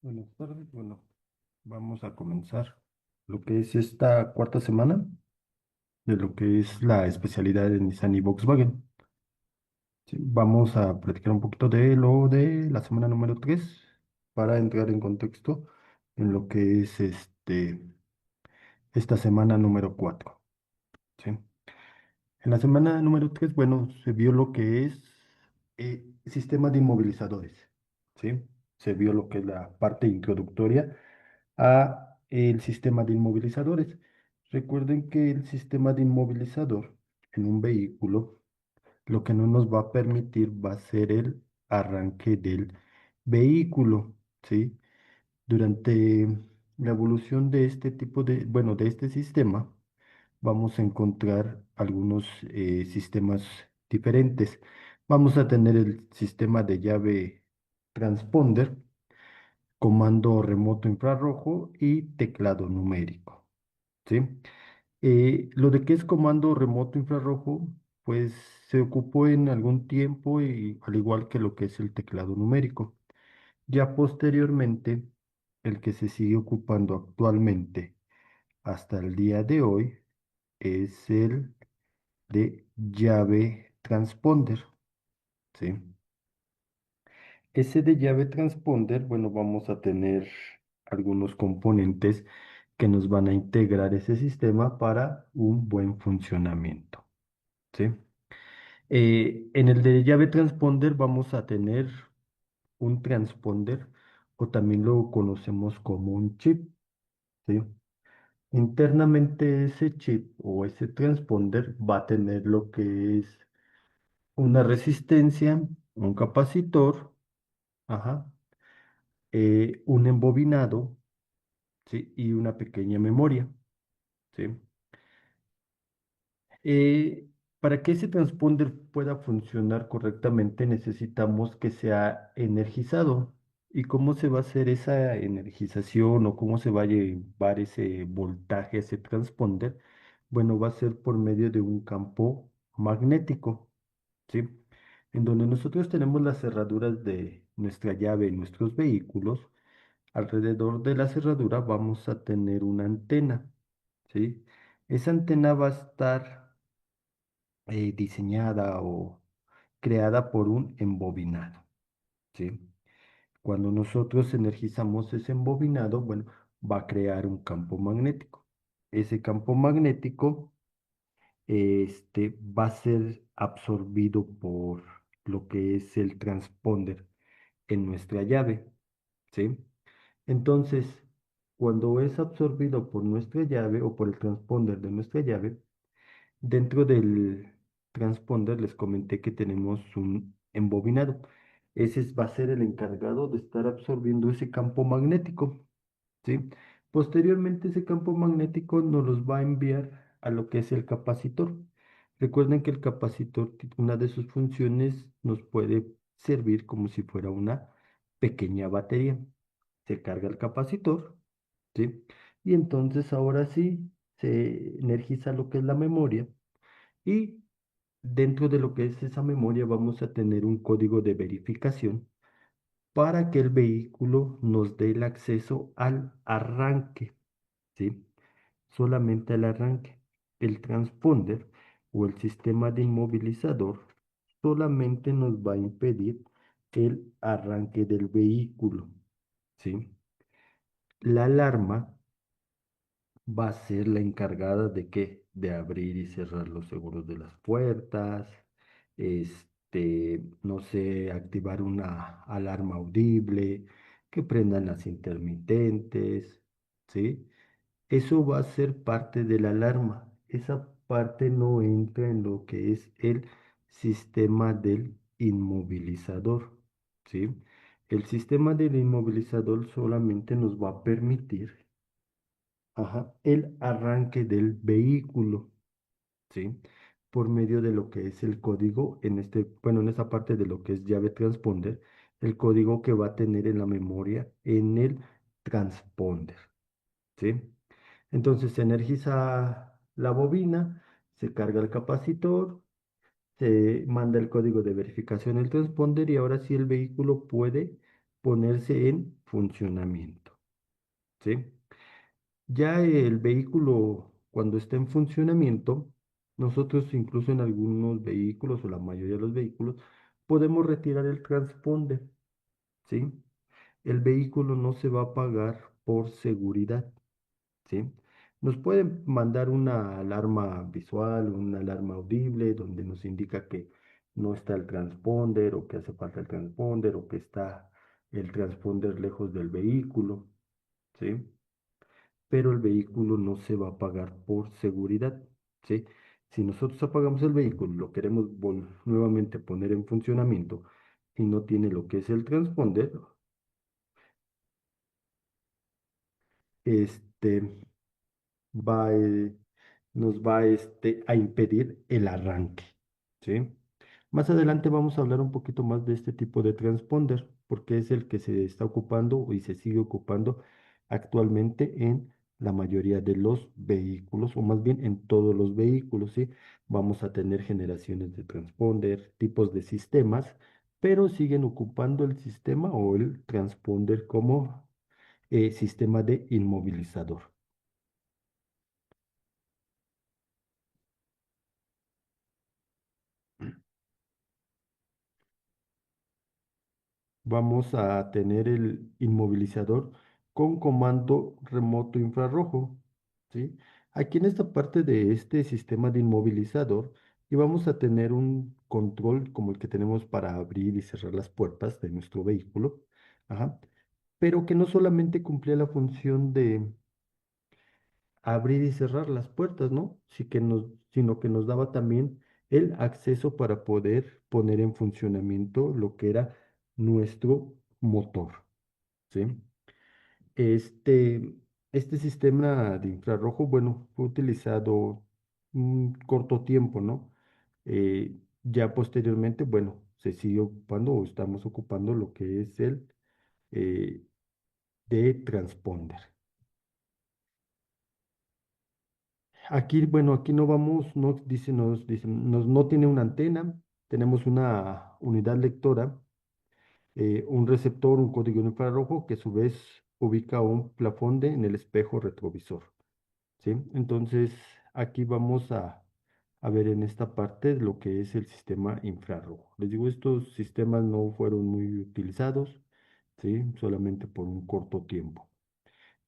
Buenas tardes. Bueno, vamos a comenzar lo que es esta cuarta semana de lo que es la especialidad de Nissan y Volkswagen. Sí, vamos a platicar un poquito de lo de la semana número 3 para entrar en contexto en lo que es esta semana número 4. ¿Sí? En la semana número 3, bueno, se vio lo que es sistema de inmovilizadores. ¿Sí? Se vio lo que es la parte introductoria a el sistema de inmovilizadores. Recuerden que el sistema de inmovilizador en un vehículo lo que no nos va a permitir va a ser el arranque del vehículo, ¿sí? Durante la evolución de este tipo de, bueno, de este sistema, vamos a encontrar algunos sistemas diferentes. Vamos a tener el sistema de llave transponder, comando remoto infrarrojo y teclado numérico. ¿Sí? Lo de que es comando remoto infrarrojo, pues se ocupó en algún tiempo y al igual que lo que es el teclado numérico. Ya posteriormente, el que se sigue ocupando actualmente hasta el día de hoy es el de llave transponder. ¿Sí? Ese de llave transponder, bueno, vamos a tener algunos componentes que nos van a integrar ese sistema para un buen funcionamiento. ¿Sí? En el de llave transponder vamos a tener un transponder o también lo conocemos como un chip. ¿Sí? Internamente ese chip o ese transponder va a tener lo que es una resistencia, un capacitor, ajá, un embobinado, ¿sí? Y una pequeña memoria. ¿Sí? Eh, para que ese transponder pueda funcionar correctamente, necesitamos que sea energizado. ¿Y cómo se va a hacer esa energización o cómo se va a llevar ese voltaje a ese transponder? Bueno, va a ser por medio de un campo magnético, ¿sí? En donde nosotros tenemos las cerraduras de nuestra llave en nuestros vehículos. Alrededor de la cerradura vamos a tener una antena, ¿sí? Esa antena va a estar diseñada o creada por un embobinado, ¿sí? Cuando nosotros energizamos ese embobinado, bueno, va a crear un campo magnético. Ese campo magnético, va a ser absorbido por lo que es el transponder en nuestra llave, ¿sí? Entonces, cuando es absorbido por nuestra llave o por el transponder de nuestra llave, dentro del transponder les comenté que tenemos un embobinado. Va a ser el encargado de estar absorbiendo ese campo magnético, ¿sí? Posteriormente ese campo magnético nos los va a enviar a lo que es el capacitor. Recuerden que el capacitor, una de sus funciones, nos puede servir como si fuera una pequeña batería. Se carga el capacitor, ¿sí? Y entonces ahora sí se energiza lo que es la memoria y dentro de lo que es esa memoria vamos a tener un código de verificación para que el vehículo nos dé el acceso al arranque, ¿sí? Solamente al arranque. El transponder o el sistema de inmovilizador solamente nos va a impedir el arranque del vehículo, ¿sí? La alarma va a ser la encargada de qué, de abrir y cerrar los seguros de las puertas, no sé, activar una alarma audible, que prendan las intermitentes, ¿sí? Eso va a ser parte de la alarma. Esa parte no entra en lo que es el sistema del inmovilizador, ¿sí? El sistema del inmovilizador solamente nos va a permitir, ajá, el arranque del vehículo, ¿sí? Por medio de lo que es el código, bueno, en esta parte de lo que es llave transponder, el código que va a tener en la memoria en el transponder, ¿sí? Entonces se energiza la bobina, se carga el capacitor, se manda el código de verificación al transponder y ahora sí el vehículo puede ponerse en funcionamiento, ¿sí? Ya el vehículo, cuando está en funcionamiento, nosotros incluso en algunos vehículos o la mayoría de los vehículos, podemos retirar el transponder, ¿sí? El vehículo no se va a apagar por seguridad, ¿sí? Nos pueden mandar una alarma visual, una alarma audible, donde nos indica que no está el transponder o que hace falta el transponder o que está el transponder lejos del vehículo, ¿sí? Pero el vehículo no se va a apagar por seguridad, ¿sí? Si nosotros apagamos el vehículo, lo queremos nuevamente poner en funcionamiento y no tiene lo que es el transponder, este, va, nos va a impedir el arranque, ¿sí? Más adelante vamos a hablar un poquito más de este tipo de transponder, porque es el que se está ocupando y se sigue ocupando actualmente en la mayoría de los vehículos, o más bien en todos los vehículos, ¿sí? Vamos a tener generaciones de transponder, tipos de sistemas, pero siguen ocupando el sistema o el transponder como sistema de inmovilizador. Vamos a tener el inmovilizador con comando remoto infrarrojo, ¿sí? Aquí en esta parte de este sistema de inmovilizador y vamos a tener un control como el que tenemos para abrir y cerrar las puertas de nuestro vehículo, ajá, pero que no solamente cumplía la función de abrir y cerrar las puertas, ¿no? Sino que nos daba también el acceso para poder poner en funcionamiento lo que era nuestro motor, ¿sí? Este, este sistema de infrarrojo, bueno, fue utilizado un corto tiempo, ¿no? Ya posteriormente, bueno, se sigue ocupando o estamos ocupando lo que es el eh, de transponder. Aquí, bueno, aquí no vamos, no tiene una antena, tenemos una unidad lectora, un receptor, un código infrarrojo que a su vez ubica un plafón en el espejo retrovisor, ¿sí? Entonces, aquí vamos a ver en esta parte lo que es el sistema infrarrojo. Les digo, estos sistemas no fueron muy utilizados, ¿sí? Solamente por un corto tiempo.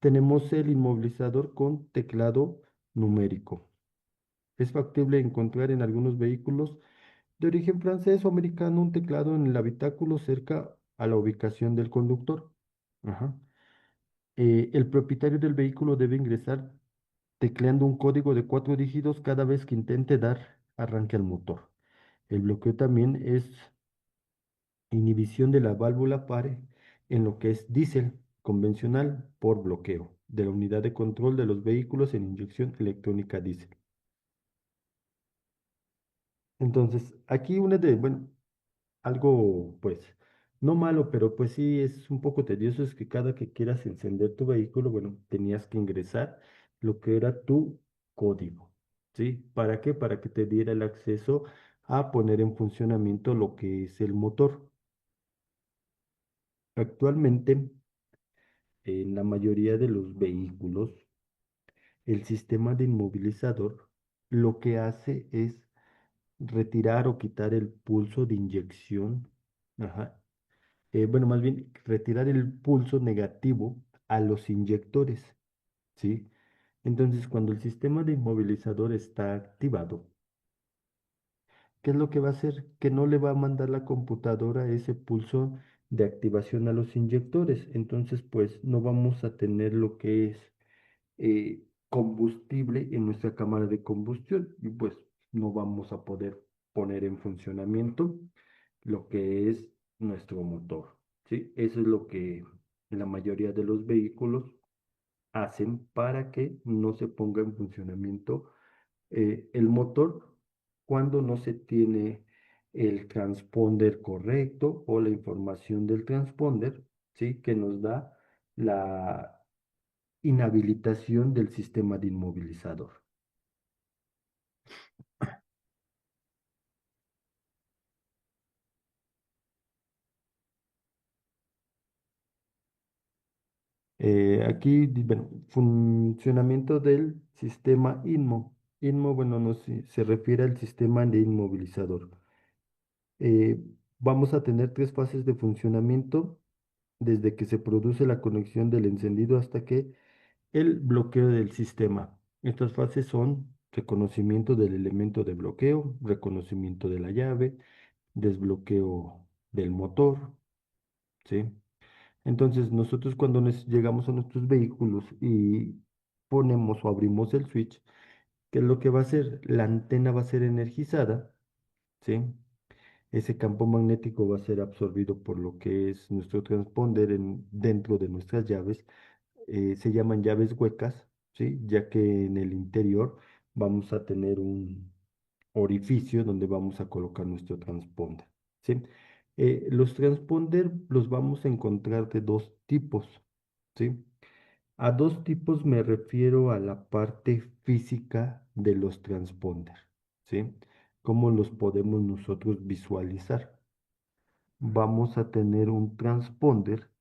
Tenemos el inmovilizador con teclado numérico. Es factible encontrar en algunos vehículos de origen francés o americano un teclado en el habitáculo cerca a la ubicación del conductor. Ajá. El propietario del vehículo debe ingresar tecleando un código de 4 dígitos cada vez que intente dar arranque al motor. El bloqueo también es inhibición de la válvula pare en lo que es diésel convencional por bloqueo de la unidad de control de los vehículos en inyección electrónica diésel. Entonces, aquí bueno, algo, pues, no malo, pero pues sí es un poco tedioso, es que cada que quieras encender tu vehículo, bueno, tenías que ingresar lo que era tu código, ¿sí? ¿Para qué? Para que te diera el acceso a poner en funcionamiento lo que es el motor. Actualmente, en la mayoría de los vehículos, el sistema de inmovilizador lo que hace es retirar o quitar el pulso de inyección, ajá, bueno, más bien retirar el pulso negativo a los inyectores, ¿sí? Entonces, cuando el sistema de inmovilizador está activado, ¿qué es lo que va a hacer? Que no le va a mandar la computadora ese pulso de activación a los inyectores. Entonces, pues no vamos a tener lo que es combustible en nuestra cámara de combustión y pues no vamos a poder poner en funcionamiento lo que es nuestro motor, ¿sí? Eso es lo que la mayoría de los vehículos hacen para que no se ponga en funcionamiento el motor cuando no se tiene el transponder correcto o la información del transponder, ¿sí? Que nos da la inhabilitación del sistema de inmovilizador. Aquí, bueno, funcionamiento del sistema INMO. INMO, bueno, no se refiere al sistema de inmovilizador. Eh, Vamos a tener tres fases de funcionamiento desde que se produce la conexión del encendido hasta que el bloqueo del sistema. Estas fases son reconocimiento del elemento de bloqueo, reconocimiento de la llave, desbloqueo del motor, ¿sí? Entonces, nosotros cuando llegamos a nuestros vehículos y ponemos o abrimos el switch, ¿qué es lo que va a hacer? La antena va a ser energizada, ¿sí? Ese campo magnético va a ser absorbido por lo que es nuestro transponder dentro de nuestras llaves. Se llaman llaves huecas, ¿sí? Ya que en el interior vamos a tener un orificio donde vamos a colocar nuestro transponder, ¿sí? Los transponder los vamos a encontrar de dos tipos, ¿sí? A dos tipos me refiero a la parte física de los transponder, ¿sí? ¿Cómo los podemos nosotros visualizar? Vamos a tener un transponder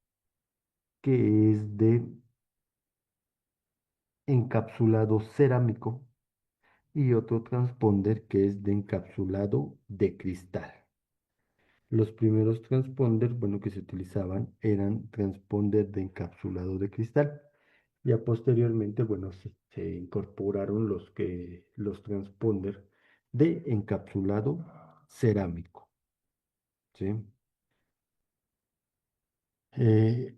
que es de encapsulado cerámico y otro transponder que es de encapsulado de cristal. Los primeros transponders, bueno, que se utilizaban eran transponder de encapsulado de cristal. Ya posteriormente, bueno, se incorporaron los transponder de encapsulado cerámico, ¿sí? Eh,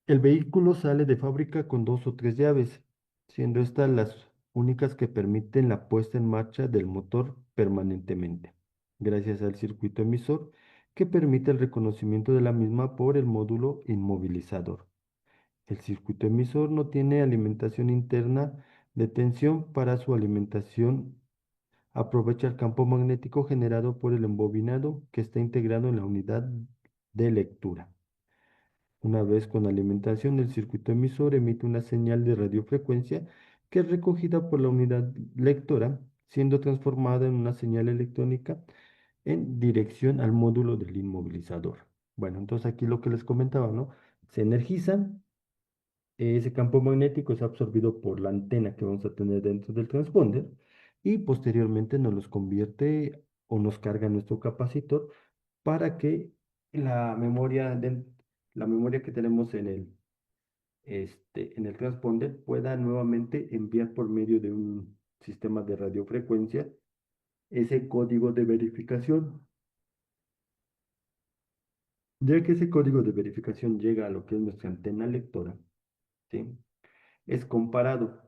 el vehículo sale de fábrica con dos o tres llaves, siendo estas las únicas que permiten la puesta en marcha del motor permanentemente, gracias al circuito emisor que permite el reconocimiento de la misma por el módulo inmovilizador. El circuito emisor no tiene alimentación interna de tensión. Para su alimentación aprovecha el campo magnético generado por el embobinado que está integrado en la unidad de lectura. Una vez con alimentación, el circuito emisor emite una señal de radiofrecuencia que es recogida por la unidad lectora, siendo transformada en una señal electrónica en dirección al módulo del inmovilizador. Bueno, entonces aquí lo que les comentaba, ¿no? Se energizan, ese campo magnético es absorbido por la antena que vamos a tener dentro del transponder y posteriormente nos los convierte o nos carga nuestro capacitor para que la memoria, la memoria que tenemos en el transponder pueda nuevamente enviar por medio de un sistema de radiofrecuencia ese código de verificación. Ya que ese código de verificación llega a lo que es nuestra antena lectora, ¿sí? Es comparado.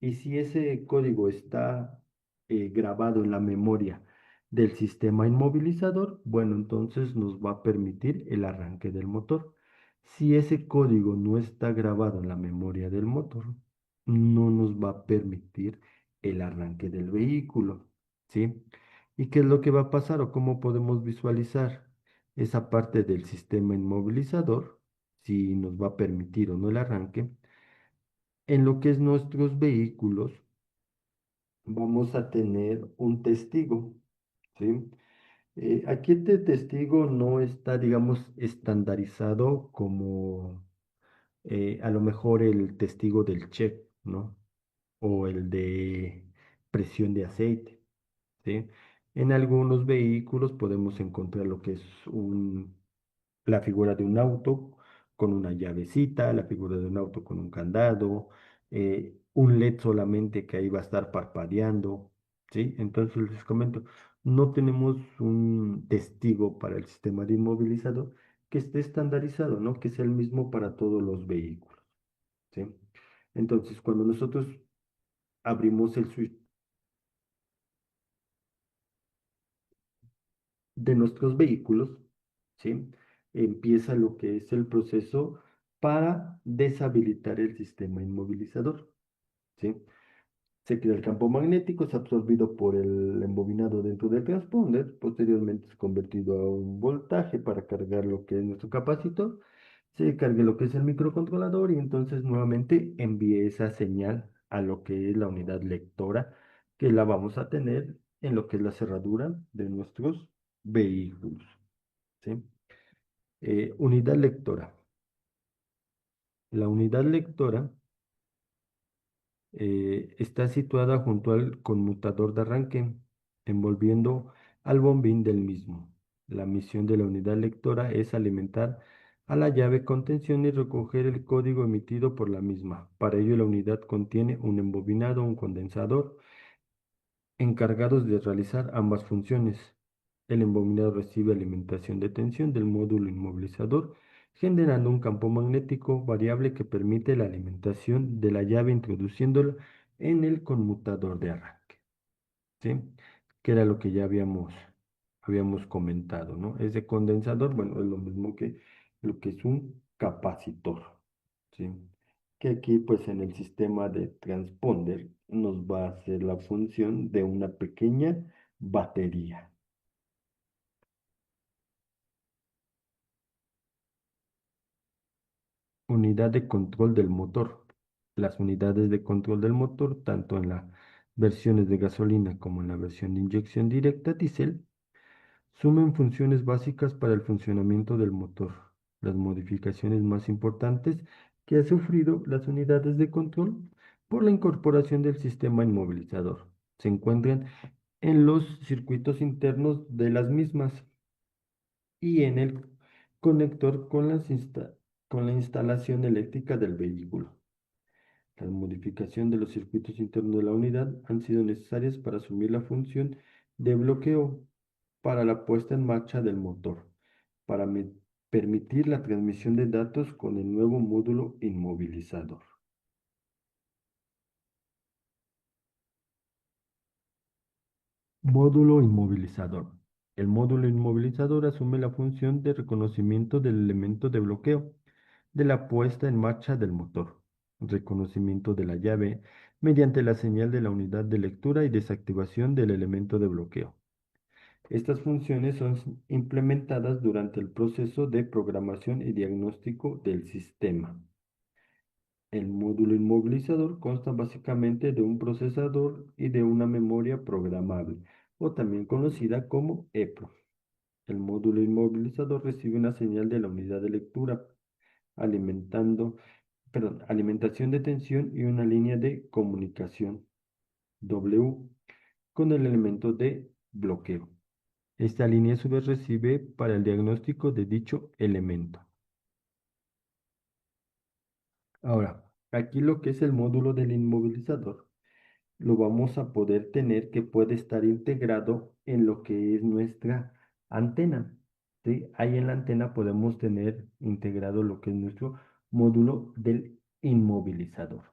Y si ese código está grabado en la memoria del sistema inmovilizador, bueno, entonces nos va a permitir el arranque del motor. Si ese código no está grabado en la memoria del motor, no nos va a permitir el arranque del vehículo, ¿sí? ¿Y qué es lo que va a pasar o cómo podemos visualizar esa parte del sistema inmovilizador, si nos va a permitir o no el arranque? En lo que es nuestros vehículos, vamos a tener un testigo, ¿sí? Aquí este testigo no está, digamos, estandarizado como a lo mejor el testigo del check, ¿no? O el de presión de aceite, ¿sí? En algunos vehículos podemos encontrar lo que es la figura de un auto con una llavecita, la figura de un auto con un candado, un LED solamente que ahí va a estar parpadeando, ¿sí? Entonces les comento, no tenemos un testigo para el sistema de inmovilizador que esté estandarizado, ¿no? Que sea el mismo para todos los vehículos, ¿sí? Entonces, cuando nosotros abrimos el switch de nuestros vehículos, ¿sí? Empieza lo que es el proceso para deshabilitar el sistema inmovilizador, ¿sí? Se crea el campo magnético, es absorbido por el embobinado dentro del transponder, posteriormente es convertido a un voltaje para cargar lo que es nuestro capacitor, se carga lo que es el microcontrolador y entonces nuevamente envíe esa señal a lo que es la unidad lectora, que la vamos a tener en lo que es la cerradura de nuestros vehículos, ¿sí? Unidad lectora. La unidad lectora está situada junto al conmutador de arranque, envolviendo al bombín del mismo. La misión de la unidad lectora es alimentar a la llave con tensión y recoger el código emitido por la misma. Para ello, la unidad contiene un embobinado, un condensador, encargados de realizar ambas funciones. El embobinado recibe alimentación de tensión del módulo inmovilizador, generando un campo magnético variable que permite la alimentación de la llave introduciéndola en el conmutador de arranque, ¿sí? Que era lo que ya habíamos comentado, ¿no? Ese condensador, bueno, es lo mismo que lo que es un capacitor, ¿sí? Que aquí, pues en el sistema de transponder, nos va a hacer la función de una pequeña batería. Unidad de control del motor. Las unidades de control del motor, tanto en las versiones de gasolina como en la versión de inyección directa diésel, sumen funciones básicas para el funcionamiento del motor. Las modificaciones más importantes que ha sufrido las unidades de control por la incorporación del sistema inmovilizador se encuentran en los circuitos internos de las mismas y en el conector con la instalación eléctrica del vehículo. La modificación de los circuitos internos de la unidad han sido necesarias para asumir la función de bloqueo para la puesta en marcha del motor, para permitir la transmisión de datos con el nuevo módulo inmovilizador. Módulo inmovilizador. El módulo inmovilizador asume la función de reconocimiento del elemento de bloqueo de la puesta en marcha del motor, reconocimiento de la llave mediante la señal de la unidad de lectura y desactivación del elemento de bloqueo. Estas funciones son implementadas durante el proceso de programación y diagnóstico del sistema. El módulo inmovilizador consta básicamente de un procesador y de una memoria programable, o también conocida como EPRO. El módulo inmovilizador recibe una señal de la unidad de lectura, alimentación de tensión y una línea de comunicación W con el elemento de bloqueo. Esta línea a su vez recibe para el diagnóstico de dicho elemento. Ahora, aquí lo que es el módulo del inmovilizador, lo vamos a poder tener que puede estar integrado en lo que es nuestra antena, ¿sí? Ahí en la antena podemos tener integrado lo que es nuestro módulo del inmovilizador.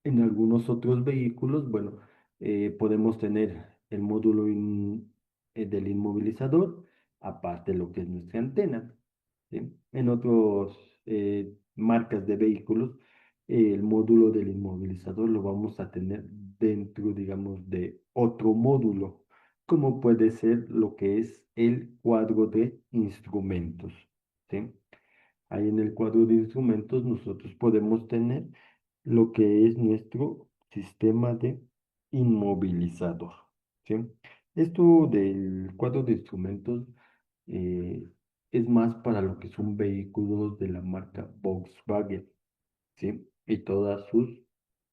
En algunos otros vehículos, bueno, podemos tener el módulo del inmovilizador, aparte de lo que es nuestra antena, ¿sí? En otras marcas de vehículos, el módulo del inmovilizador lo vamos a tener dentro, digamos, de otro módulo, como puede ser lo que es el cuadro de instrumentos, ¿sí? Ahí en el cuadro de instrumentos nosotros podemos tener lo que es nuestro sistema de inmovilizador, ¿sí? Esto del cuadro de instrumentos eh, es más para lo que son vehículos de la marca Volkswagen, ¿sí? Y todas sus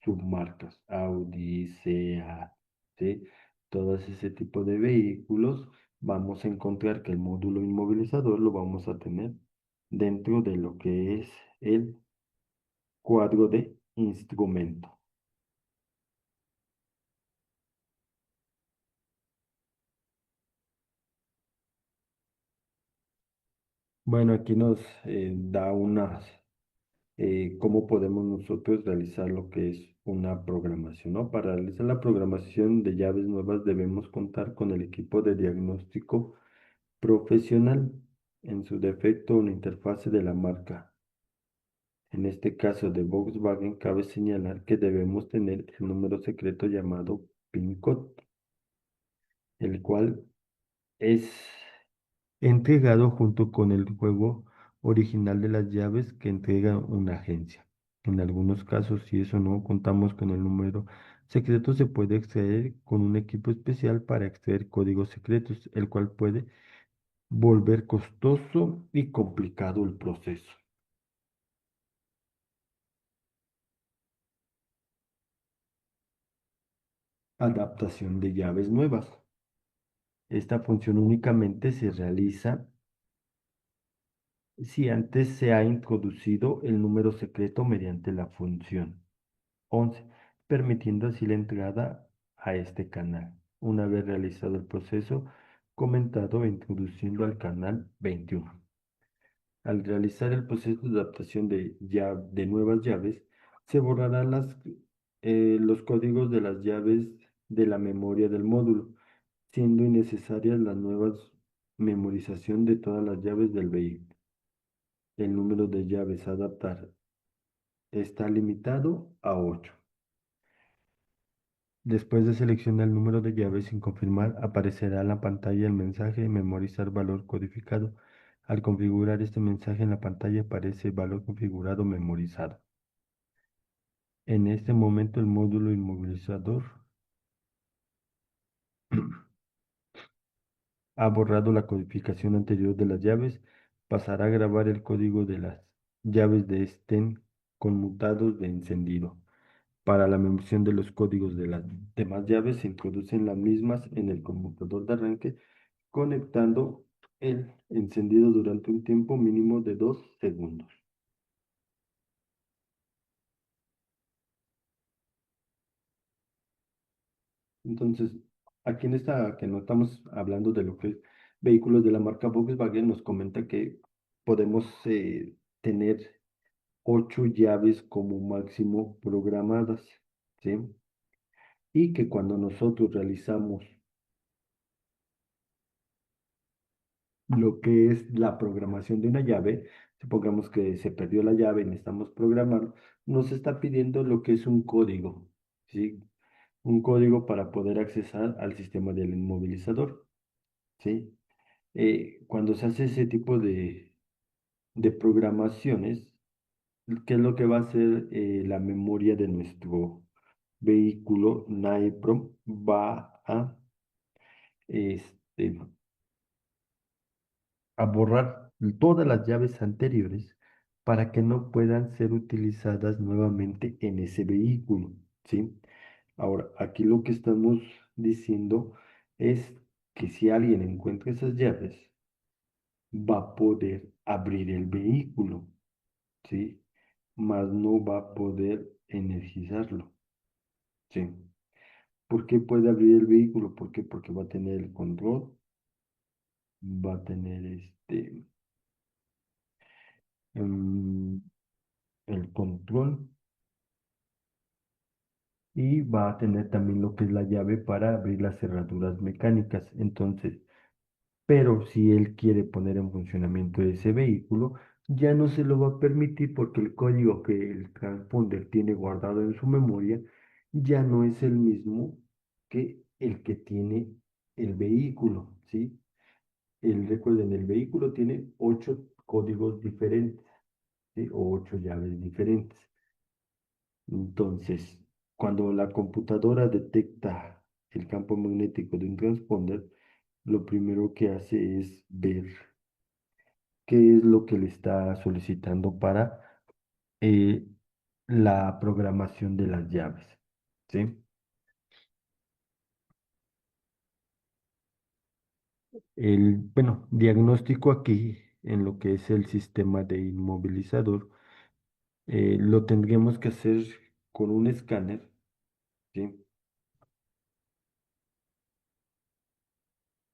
submarcas, Audi, SEAT, ¿sí? Todas ese tipo de vehículos, vamos a encontrar que el módulo inmovilizador lo vamos a tener dentro de lo que es el cuadro de instrumento. Bueno, aquí nos da unas, cómo podemos nosotros realizar lo que es una programación, ¿no? Para realizar la programación de llaves nuevas debemos contar con el equipo de diagnóstico profesional, en su defecto una interfase de la marca. En este caso de Volkswagen, cabe señalar que debemos tener el número secreto llamado PIN code, el cual es entregado junto con el juego original de las llaves que entrega una agencia. En algunos casos, si eso no contamos con el número secreto, se puede extraer con un equipo especial para extraer códigos secretos, el cual puede volver costoso y complicado el proceso. Adaptación de llaves nuevas. Esta función únicamente se realiza si antes se ha introducido el número secreto mediante la función 11, permitiendo así la entrada a este canal. Una vez realizado el proceso comentado, introduciendo al canal 21. Al realizar el proceso de adaptación de nuevas llaves, se borrarán los códigos de las llaves de la memoria del módulo, siendo innecesarias las nuevas memorización de todas las llaves del vehículo. El número de llaves a adaptar está limitado a 8. Después de seleccionar el número de llaves sin confirmar, aparecerá en la pantalla el mensaje memorizar valor codificado. Al configurar este mensaje en la pantalla aparece valor configurado memorizado. En este momento el módulo inmovilizador ha borrado la codificación anterior de las llaves, pasará a grabar el código de las llaves de estén conmutados de encendido. Para la mención de los códigos de las demás llaves se introducen las mismas en el conmutador de arranque, conectando el encendido durante un tiempo mínimo de 2 segundos. Entonces, aquí en esta que no estamos hablando de lo que es vehículos de la marca Volkswagen, nos comenta que podemos tener 8 llaves como máximo programadas, ¿sí? Y que cuando nosotros realizamos lo que es la programación de una llave, supongamos que se perdió la llave y necesitamos programar, nos está pidiendo lo que es un código, ¿sí? Un código para poder accesar al sistema del inmovilizador, ¿sí? Cuando se hace ese tipo de programaciones, ¿qué es lo que va a hacer la memoria de nuestro vehículo? NAEPROM va este, a borrar todas las llaves anteriores para que no puedan ser utilizadas nuevamente en ese vehículo, ¿sí? Ahora, aquí lo que estamos diciendo es que si alguien encuentra esas llaves, va a poder abrir el vehículo, ¿sí? Mas no va a poder energizarlo, ¿sí? ¿Por qué puede abrir el vehículo? ¿Por qué? Porque va a tener el control, va a tener em, el control y va a tener también lo que es la llave para abrir las cerraduras mecánicas. Entonces, pero si él quiere poner en funcionamiento ese vehículo, ya no se lo va a permitir porque el código que el transponder tiene guardado en su memoria ya no es el mismo que el que tiene el vehículo, ¿sí? Recuerden, el vehículo tiene 8 códigos diferentes, ¿sí? O 8 llaves diferentes. Entonces, cuando la computadora detecta el campo magnético de un transponder, lo primero que hace es ver qué es lo que le está solicitando para eh, la programación de las llaves, ¿sí? Bueno, diagnóstico aquí en lo que es el sistema de inmovilizador, lo tendríamos que hacer con un escáner, ¿sí?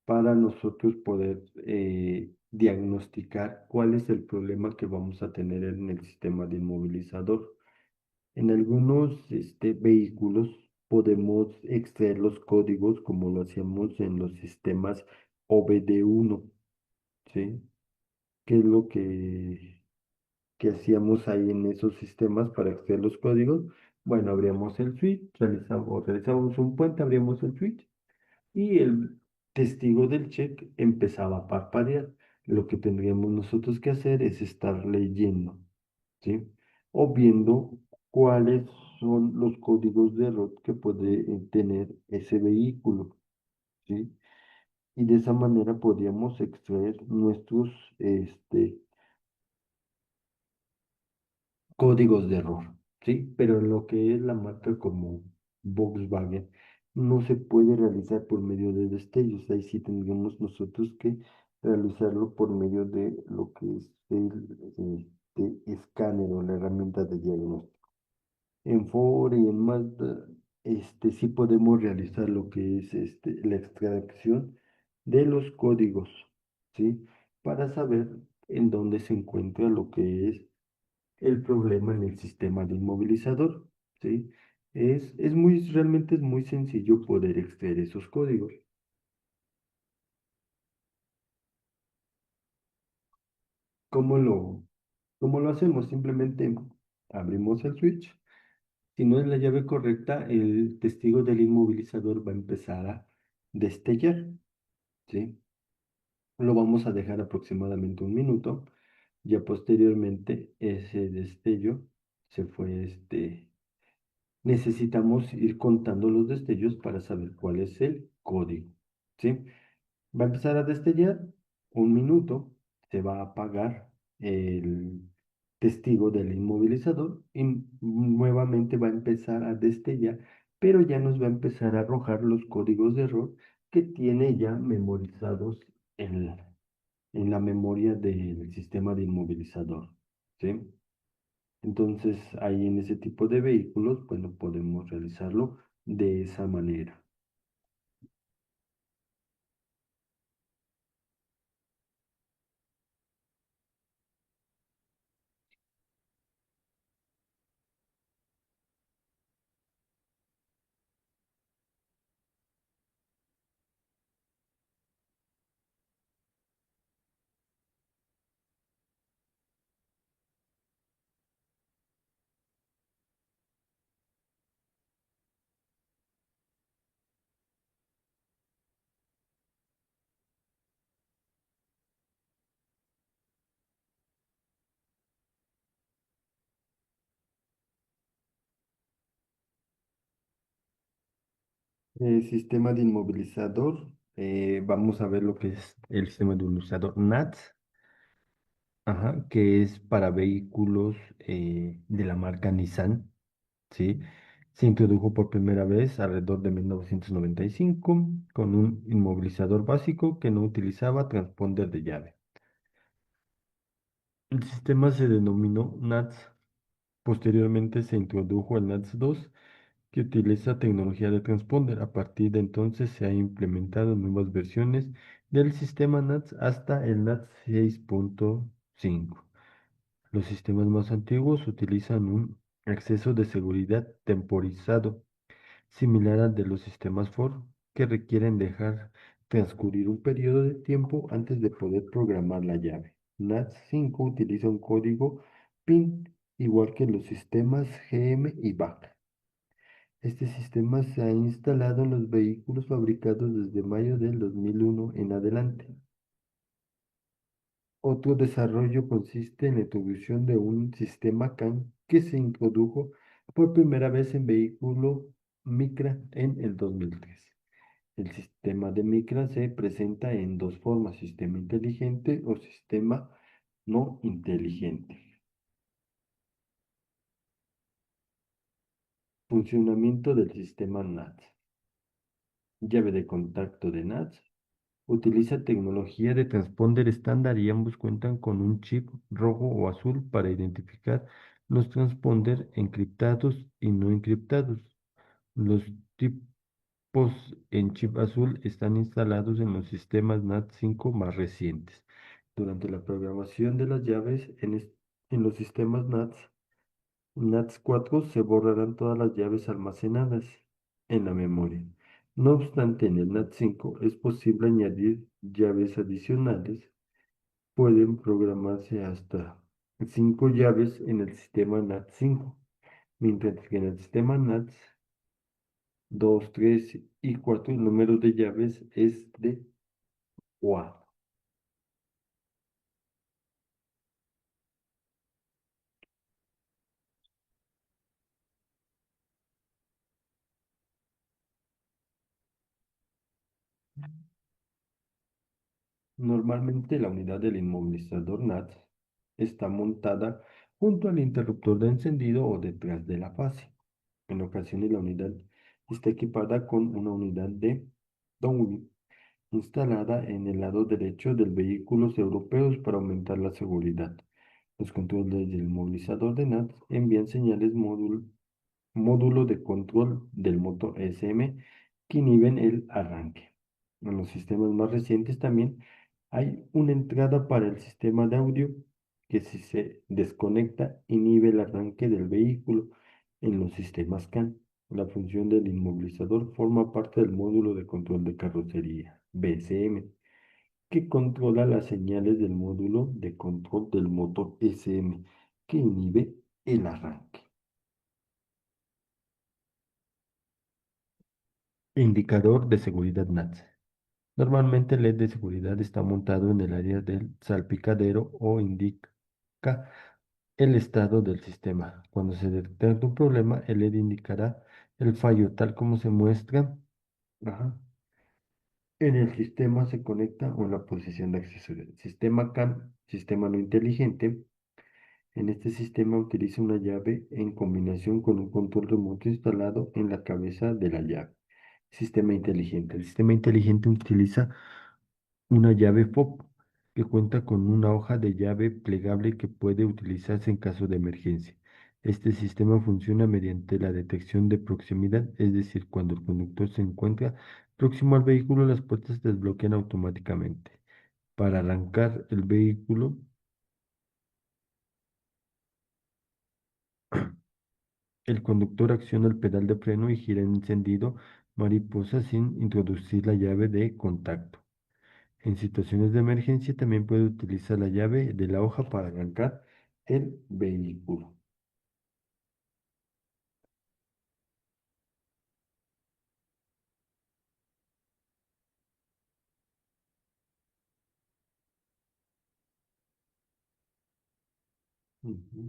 Para nosotros poder diagnosticar cuál es el problema que vamos a tener en el sistema de inmovilizador. En algunos vehículos podemos extraer los códigos como lo hacíamos en los sistemas OBD1, ¿sí? ¿Qué es lo que hacíamos ahí en esos sistemas para extraer los códigos? Bueno, abríamos el switch, realizamos un puente, abríamos el switch y el testigo del check empezaba a parpadear. Lo que tendríamos nosotros que hacer es estar leyendo, ¿sí? O viendo cuáles son los códigos de error que puede tener ese vehículo, ¿sí? y de esa manera podríamos extraer nuestros códigos de error, ¿sí? Pero en lo que es la marca como Volkswagen, no se puede realizar por medio de destellos. Ahí sí tendríamos nosotros que realizarlo por medio de lo que es el escáner o la herramienta de diagnóstico. En Ford y en Mazda, sí podemos realizar lo que es la extracción de los códigos, ¿sí? Para saber en dónde se encuentra lo que es el problema en el sistema de inmovilizador, ¿sí? Realmente es muy sencillo poder extraer esos códigos. ¿Cómo lo, cómo lo hacemos? Simplemente abrimos el switch. Si no es la llave correcta, el testigo del inmovilizador va a empezar a destellar, ¿sí? Lo vamos a dejar aproximadamente un minuto. Ya posteriormente, ese destello se fue, necesitamos ir contando los destellos para saber cuál es el código, ¿sí? Va a empezar a destellar un minuto, se va a apagar el testigo del inmovilizador y nuevamente va a empezar a destellar, pero ya nos va a empezar a arrojar los códigos de error que tiene ya memorizados en, en la memoria del sistema de inmovilizador, ¿sí? Entonces, ahí en ese tipo de vehículos, bueno, podemos realizarlo de esa manera. Sistema de inmovilizador, vamos a ver lo que es el sistema de inmovilizador NATS, ajá, que es para vehículos de la marca Nissan, ¿sí? Se introdujo por primera vez alrededor de 1995 con un inmovilizador básico que no utilizaba transponder de llave. El sistema se denominó NATS. Posteriormente se introdujo el NATS 2 que utiliza tecnología de transponder. A partir de entonces se han implementado nuevas versiones del sistema NATS hasta el NATS 6.5. Los sistemas más antiguos utilizan un acceso de seguridad temporizado, similar al de los sistemas Ford, que requieren dejar transcurrir un periodo de tiempo antes de poder programar la llave. NATS 5 utiliza un código PIN, igual que los sistemas GM y BAC. Este sistema se ha instalado en los vehículos fabricados desde mayo del 2001 en adelante. Otro desarrollo consiste en la introducción de un sistema CAN que se introdujo por primera vez en vehículo Micra en el 2003. El sistema de Micra se presenta en dos formas, sistema inteligente o sistema no inteligente. Funcionamiento del sistema NAT. Llave de contacto de NAT. Utiliza tecnología de transponder estándar y ambos cuentan con un chip rojo o azul para identificar los transponder encriptados y no encriptados. Los tipos en chip azul están instalados en los sistemas NAT 5 más recientes. Durante la programación de las llaves en los sistemas NATS 4 se borrarán todas las llaves almacenadas en la memoria. No obstante, en el NAT 5 es posible añadir llaves adicionales. Pueden programarse hasta 5 llaves en el sistema NAT 5, mientras que en el sistema NAT 2, 3 y 4 el número de llaves es de 4. Normalmente la unidad del inmovilizador NAT está montada junto al interruptor de encendido o detrás de la fase. En ocasiones la unidad está equipada con una unidad de Downing instalada en el lado derecho del vehículos europeos para aumentar la seguridad. Los controles del movilizador de NAT envían señales módulo de control del motor SM que inhiben el arranque. En los sistemas más recientes también hay una entrada para el sistema de audio que si se desconecta inhibe el arranque del vehículo. En los sistemas CAN, la función del inmovilizador forma parte del módulo de control de carrocería, BCM, que controla las señales del módulo de control del motor SM, que inhibe el arranque. Indicador de seguridad NATS. Normalmente el LED de seguridad está montado en el área del salpicadero o indica el estado del sistema. Cuando se detecta un problema, el LED indicará el fallo tal como se muestra. Ajá. En el sistema se conecta o en la posición de acceso. Sistema CAN, sistema no inteligente. En este sistema utiliza una llave en combinación con un control remoto instalado en la cabeza de la llave. Sistema inteligente. El sistema inteligente utiliza una llave FOB que cuenta con una hoja de llave plegable que puede utilizarse en caso de emergencia. Este sistema funciona mediante la detección de proximidad, es decir, cuando el conductor se encuentra próximo al vehículo, las puertas se desbloquean automáticamente. Para arrancar el vehículo, el conductor acciona el pedal de freno y gira el encendido mariposa sin introducir la llave de contacto. En situaciones de emergencia también puede utilizar la llave de la hoja para arrancar el vehículo. Ujú.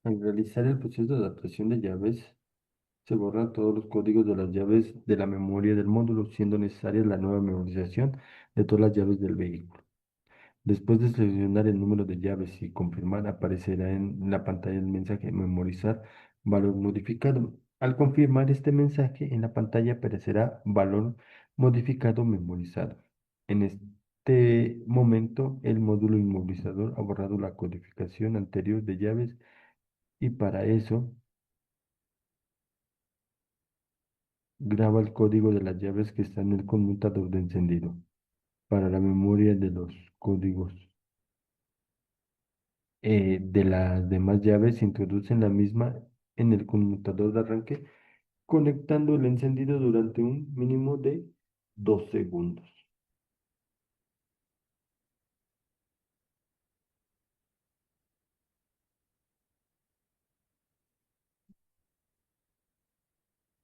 Al realizar el proceso de adaptación de llaves, se borran todos los códigos de las llaves de la memoria del módulo, siendo necesaria la nueva memorización de todas las llaves del vehículo. Después de seleccionar el número de llaves y confirmar, aparecerá en la pantalla el mensaje memorizar valor modificado. Al confirmar este mensaje, en la pantalla aparecerá valor modificado memorizado. En este momento, el módulo inmovilizador ha borrado la codificación anterior de llaves y para eso graba el código de las llaves que están en el conmutador de encendido. Para la memoria de los códigos de las demás llaves se introducen la misma en el conmutador de arranque, conectando el encendido durante un mínimo de 2 segundos.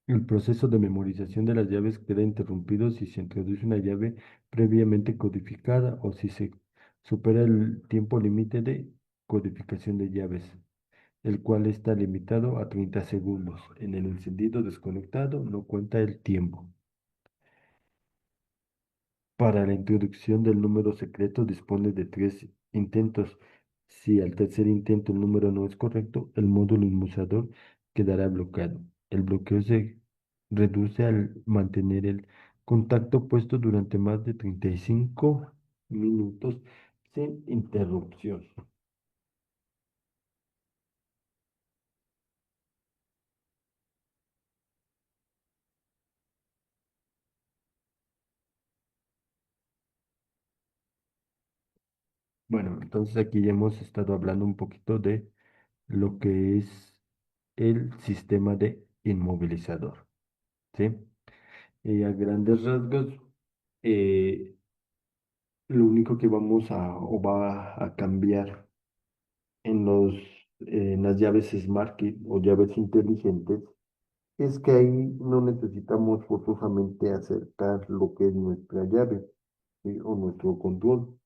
El proceso de memorización de las llaves queda interrumpido si se introduce una llave previamente codificada o si se supera el tiempo límite de codificación de llaves, el cual está limitado a 30 segundos. En el encendido desconectado no cuenta el tiempo. Para la introducción del número secreto dispone de 3 intentos. Si al tercer intento el número no es correcto, el módulo inmusador quedará bloqueado. El bloqueo se reduce al mantener el contacto puesto durante más de 35 minutos sin interrupción. Bueno, entonces aquí ya hemos estado hablando un poquito de lo que es el sistema de inmovilizador, ¿sí? Y a grandes rasgos, eh, lo único que vamos a o va a cambiar en en las llaves Smart Key o llaves inteligentes es que ahí no necesitamos forzosamente acercar lo que es nuestra llave, ¿sí? O nuestro control.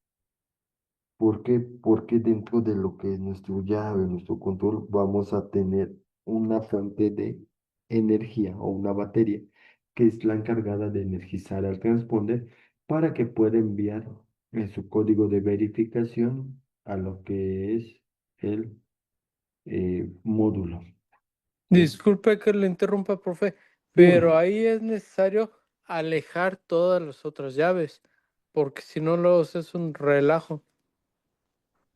¿Por qué? Porque dentro de lo que es nuestro llave, nuestro control, vamos a tener una fuente de energía o una batería que es la encargada de energizar al transponder para que pueda enviar su código de verificación a lo que es el módulo. ¿Sí? Disculpe que le interrumpa, profe, Dígame. pero ahí es necesario alejar todas las otras llaves, porque si no, luego es un relajo.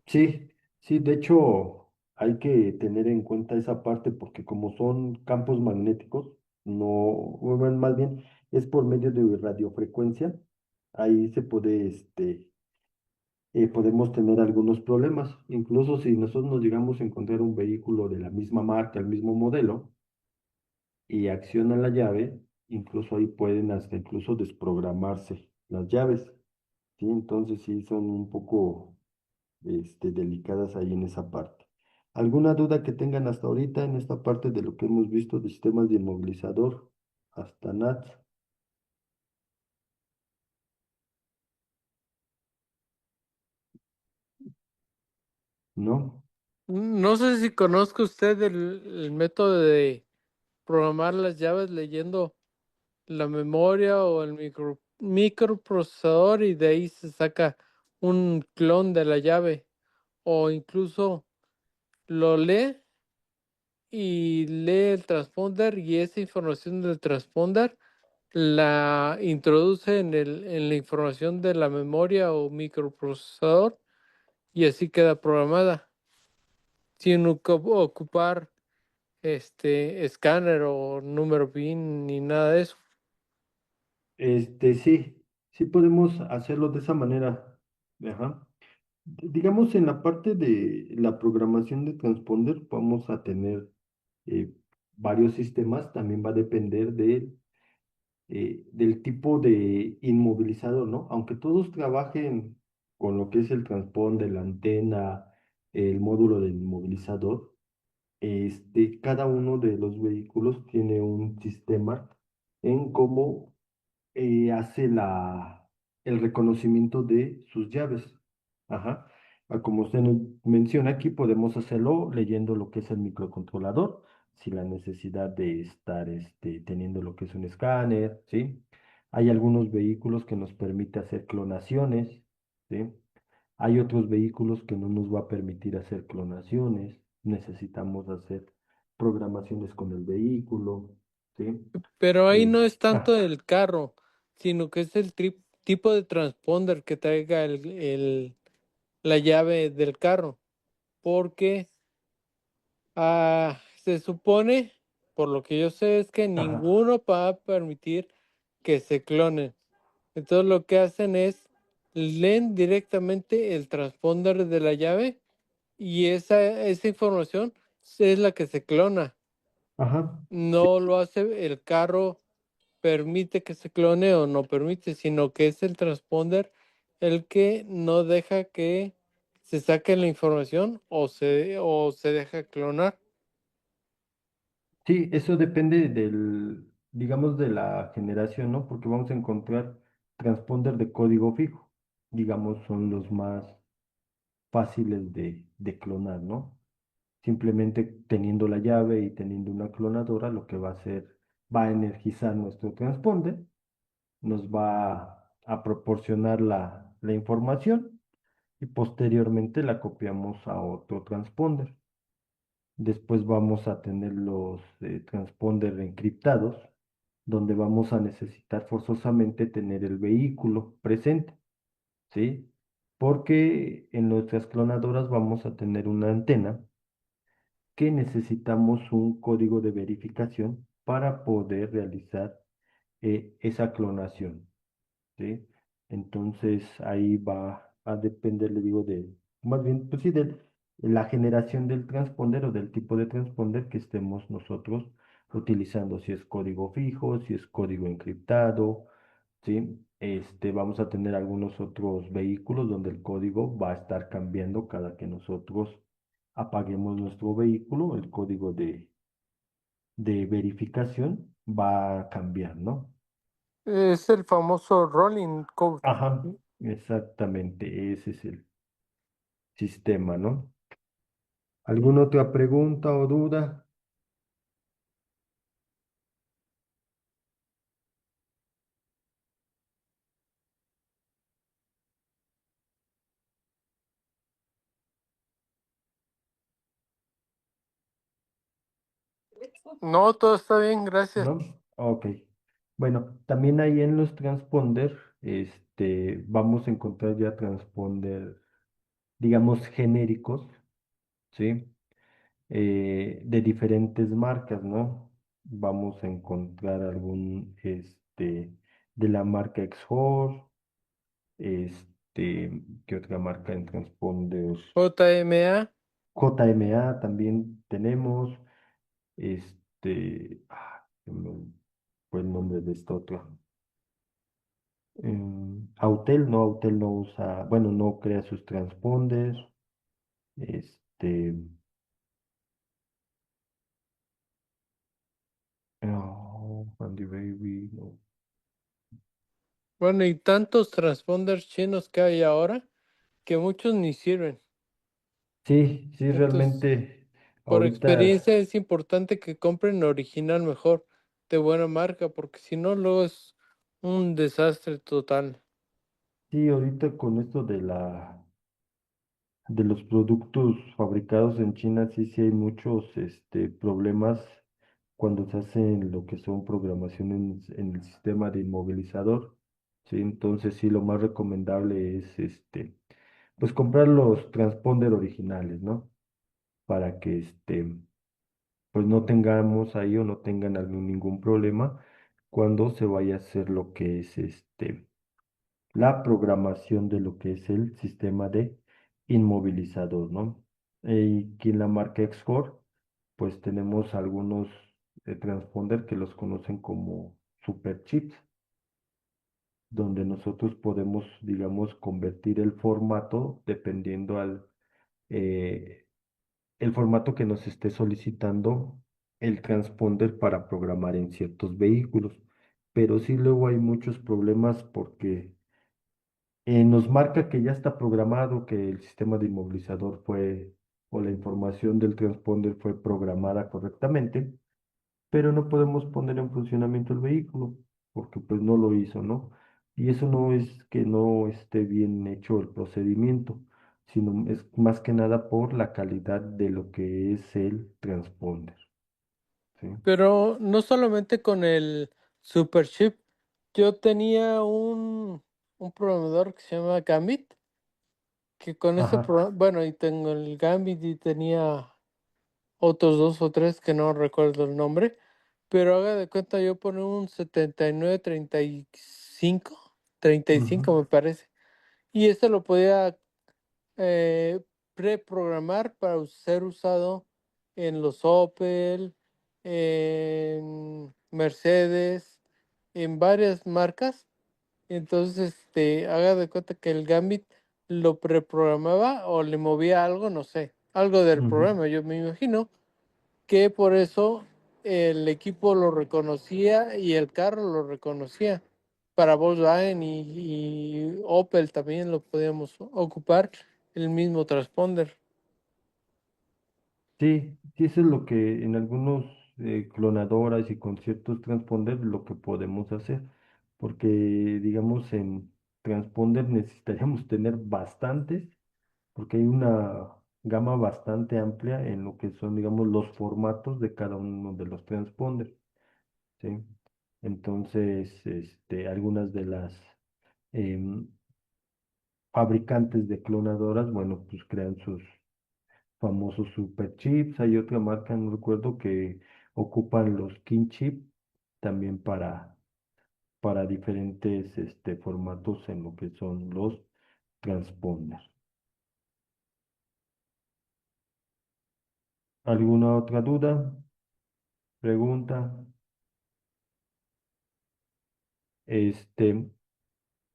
Sí, sí, de hecho hay que tener en cuenta esa parte porque como son campos magnéticos, no, bueno, más bien es por medio de radiofrecuencia, ahí se puede, podemos tener algunos problemas. Incluso si nosotros nos llegamos a encontrar un vehículo de la misma marca, el mismo modelo, y acciona la llave, incluso ahí pueden hasta incluso desprogramarse las llaves, ¿sí? Entonces sí son un poco delicadas ahí en esa parte. ¿Alguna duda que tengan hasta ahorita en esta parte de lo que hemos visto de sistemas de inmovilizador hasta NAT? ¿No? No sé si conozca usted el método de programar las llaves leyendo la memoria o el microprocesador y de ahí se saca un clon de la llave o incluso lo lee y lee el transponder y esa información del transponder la introduce en la información de la memoria o microprocesador y así queda programada sin ocupar escáner o número PIN ni nada de eso. Sí, sí podemos hacerlo de esa manera. Ajá. Digamos, en la parte de la programación de transponder, vamos a tener eh, varios sistemas, también va a depender del tipo de inmovilizador, ¿no? Aunque todos trabajen con lo que es el transponder, la antena, el módulo del inmovilizador, cada uno de los vehículos tiene un sistema en cómo hace el reconocimiento de sus llaves. Ajá. Como usted nos menciona aquí, podemos hacerlo leyendo lo que es el microcontrolador, sin la necesidad de estar teniendo lo que es un escáner, ¿sí? Hay algunos vehículos que nos permite hacer clonaciones, ¿sí? Hay otros vehículos que no nos va a permitir hacer clonaciones, necesitamos hacer programaciones con el vehículo, ¿sí? Pero ahí no Es- es tanto ah, el carro, sino que es el tipo de transponder que traiga la llave del carro. Porque se supone, por lo que yo sé, es que ajá. ninguno va a permitir que se clonen. Entonces lo que hacen es leen directamente el transponder de la llave y esa información es la que se clona. Ajá. Sí, No lo hace el carro, permite que se clone o no permite, sino que es el transponder el que no deja que se saque la información o se deja clonar. sí, eso depende digamos, de la generación, ¿no? Porque vamos a encontrar transponder de código fijo, digamos, son los más fáciles de clonar, ¿no? Simplemente teniendo la llave y teniendo una clonadora, lo que va a hacer, va a energizar nuestro transponder, nos va a proporcionar la información y posteriormente la copiamos a otro transponder. Después vamos a tener los transponder encriptados, donde vamos a necesitar forzosamente tener el vehículo presente, ¿sí? Porque en nuestras clonadoras vamos a tener una antena que necesitamos un código de verificación para poder realizar esa clonación. ¿Sí? Entonces ahí va a depender, le digo, más bien, pues sí, de la generación del transponder o del tipo de transponder que estemos nosotros utilizando, si es código fijo, si es código encriptado, ¿sí? Vamos a tener algunos otros vehículos donde el código va a estar cambiando cada que nosotros apaguemos nuestro vehículo, el código de verificación va a cambiar, ¿no? Es el famoso rolling code. Ajá, exactamente, ese es el. sistema, ¿no? ¿Alguna otra pregunta o duda? No, todo está bien, gracias. ¿No? Ok. Bueno, también ahí en los transponder, vamos a encontrar ya transponder, digamos, genéricos, ¿sí? De diferentes marcas, ¿no? Vamos a encontrar algún, de la marca Exor, ¿qué otra marca en transponder? JMA. JMA también tenemos, se me fue el nombre de esta otra. Autel no usa, bueno, no crea sus transponders, este, no, Andy Baby, no. Bueno, y tantos transponders chinos que hay ahora que muchos ni sirven. Sí, sí, Entonces, realmente por ahorita, experiencia es importante que compren original mejor, de buena marca, porque si no, luego es un desastre total. sí, ahorita con esto de los productos fabricados en China, sí, sí hay muchos, problemas cuando se hacen lo que son programaciones en el sistema de inmovilizador, sí, entonces sí, lo más recomendable es, pues comprar los transponder originales, ¿no? Para que, pues no tengamos ahí o no tengan ningún problema cuando se vaya a hacer lo que es, la programación de lo que es el sistema de inmovilizador, ¿no? Y aquí en la marca Xcore, pues tenemos algunos transponder que los conocen como super chips, donde nosotros podemos, digamos, convertir el formato dependiendo eh, el formato que nos esté solicitando el transponder para programar en ciertos vehículos. Pero sí luego hay muchos problemas porque nos marca que ya está programado, que el sistema de inmovilizador fue, o la información del transponder fue programada correctamente, pero no podemos poner en funcionamiento el vehículo, porque pues no lo hizo, ¿no? Y eso no es que no esté bien hecho el procedimiento, sino es más que nada por la calidad de lo que es el transponder, ¿sí? Pero no solamente con el Super Chip, yo tenía un programador que se llama Gambit, que con ese Ajá. programa, bueno, y tengo el Gambit y tenía otros dos o tres que no recuerdo el nombre, pero haga de cuenta yo ponía un 79 35 Ujú, me parece, y este lo podía eh, preprogramar para ser usado en los Opel, en Mercedes, en varias marcas. Entonces, haga de cuenta que el Gambit lo preprogramaba o le movía algo, no sé, algo del ujú. programa, yo me imagino que por eso el equipo lo reconocía y el carro lo reconocía. Para Volkswagen y Opel también lo podíamos ocupar el mismo transponder. Sí, sí, eso es lo que en algunos clonadoras y con ciertos transponders lo que podemos hacer, porque digamos en transponder necesitaríamos tener bastantes, porque hay una gama bastante amplia en lo que son, digamos, los formatos de cada uno de los transponders, ¿sí? Entonces, algunas de las em, fabricantes de clonadoras, bueno, pues crean sus famosos super chips. Hay otra marca, no recuerdo, que ocupan los King Chip también para diferentes formatos en lo que son los transponders. ¿Alguna otra duda? Pregunta. Este,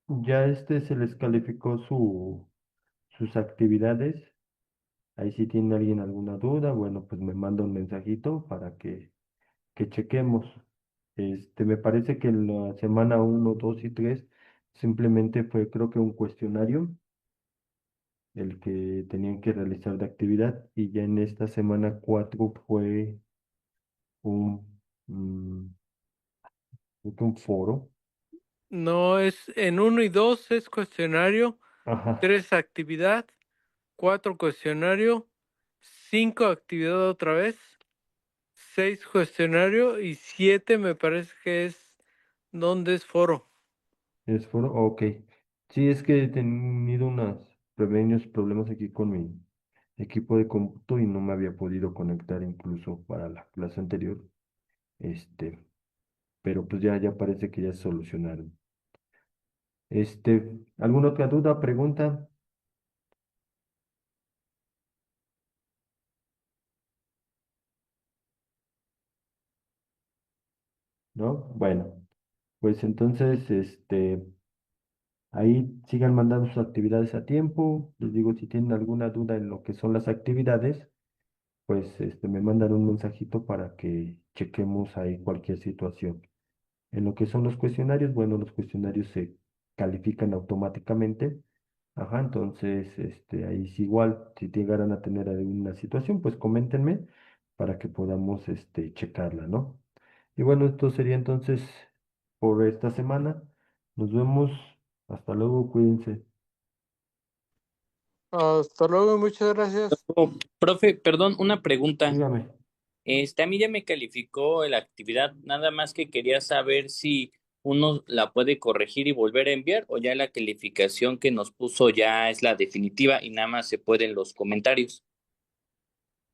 ya se les calificó sus actividades. Ahí si tiene alguien alguna duda, bueno, pues me manda un mensajito para que chequemos. Me parece que en la semana 1, 2 y 3 simplemente fue, creo que un cuestionario el que tenían que realizar de actividad y ya en esta semana 4 fue un, mm, creo que un foro. No es en 1 y 2 es cuestionario, Ajá, 3 actividad, 4 cuestionario, 5 actividad otra vez, 6 cuestionario y 7 me parece que es donde es foro. es foro, ok. Sí, es que he tenido unos pequeños problemas aquí con mi equipo de cómputo y no me había podido conectar incluso para la clase anterior. Este, pero pues ya parece que ya se solucionaron. ¿Alguna otra duda, pregunta? ¿No? Bueno, pues entonces, ahí sigan mandando sus actividades a tiempo. Les digo, si tienen alguna duda en lo que son las actividades, pues me mandan un mensajito para que chequemos ahí cualquier situación. En lo que son los cuestionarios, bueno, los cuestionarios se califican automáticamente. Ajá, entonces, ahí es igual, si llegaran a tener alguna situación, pues coméntenme para que podamos, checarla, ¿no? Y bueno, esto sería entonces por esta semana. Nos vemos. Hasta luego, cuídense. Hasta luego, muchas gracias. Oh, profe, perdón, una pregunta. Dígame. A mí ya me calificó la actividad, nada más que quería saber si uno la puede corregir y volver a enviar o ya la calificación que nos puso ya es la definitiva y nada más se pueden los comentarios.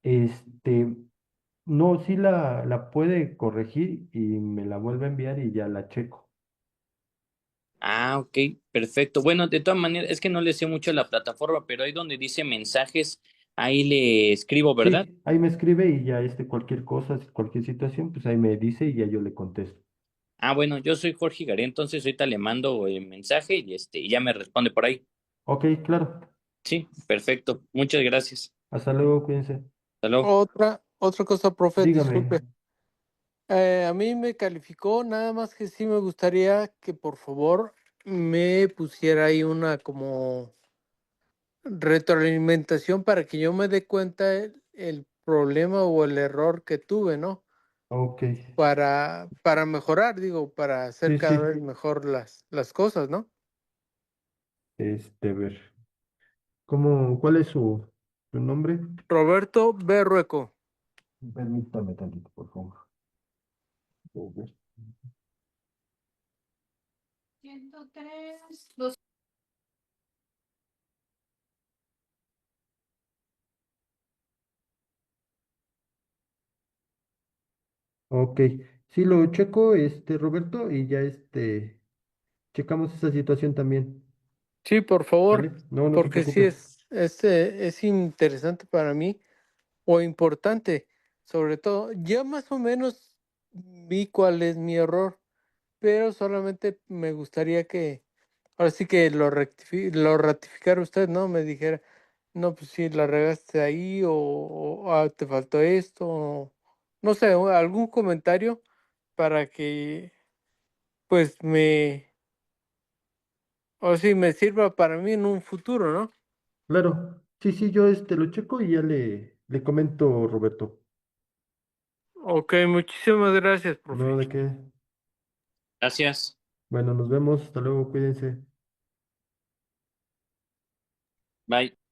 Este, no, sí la puede corregir y me la vuelve a enviar y ya la checo. Ah, ok, perfecto. Bueno, de todas maneras, es que no le sé mucho a la plataforma, pero ahí donde dice mensajes, ahí le escribo, ¿verdad? Sí, ahí me escribe y ya cualquier cosa, cualquier situación, pues ahí me dice y ya yo le contesto. Ah, bueno, yo soy Jorge Garé, entonces ahorita le mando el mensaje y y ya me responde por ahí. Ok, claro. Sí, perfecto. Muchas gracias. Hasta luego, cuídense. Hasta luego. Otra cosa, profe, Dígame. disculpe. A mí me calificó, nada más que sí me gustaría que por favor me pusiera ahí una como retroalimentación para que yo me dé cuenta el problema o el error que tuve, ¿no? Ok. Para mejorar, digo, para hacer Sí, cada sí. vez mejor las cosas, ¿no? A ver. ¿Cuál es su nombre? Roberto Berrueco. Permítame tantito, por favor. Robert. Ok. Sí, lo checo, Roberto, y ya checamos esa situación también. Sí, por favor, ¿Vale? No, no te porque sí preocupes. es interesante para mí o importante, sobre todo, ya más o menos vi cuál es mi error, pero solamente me gustaría que, ahora sí que lo ratificara usted, ¿no? Me dijera, no, pues sí, la regaste ahí o te faltó esto, o no sé, algún comentario para que pues o sí, me sirva para mí en un futuro, ¿no? Claro. Sí, sí, yo lo checo y ya le comento, Roberto. Ok, muchísimas gracias, No, profe. de qué. Gracias. Bueno, nos vemos. Hasta luego, cuídense. Bye.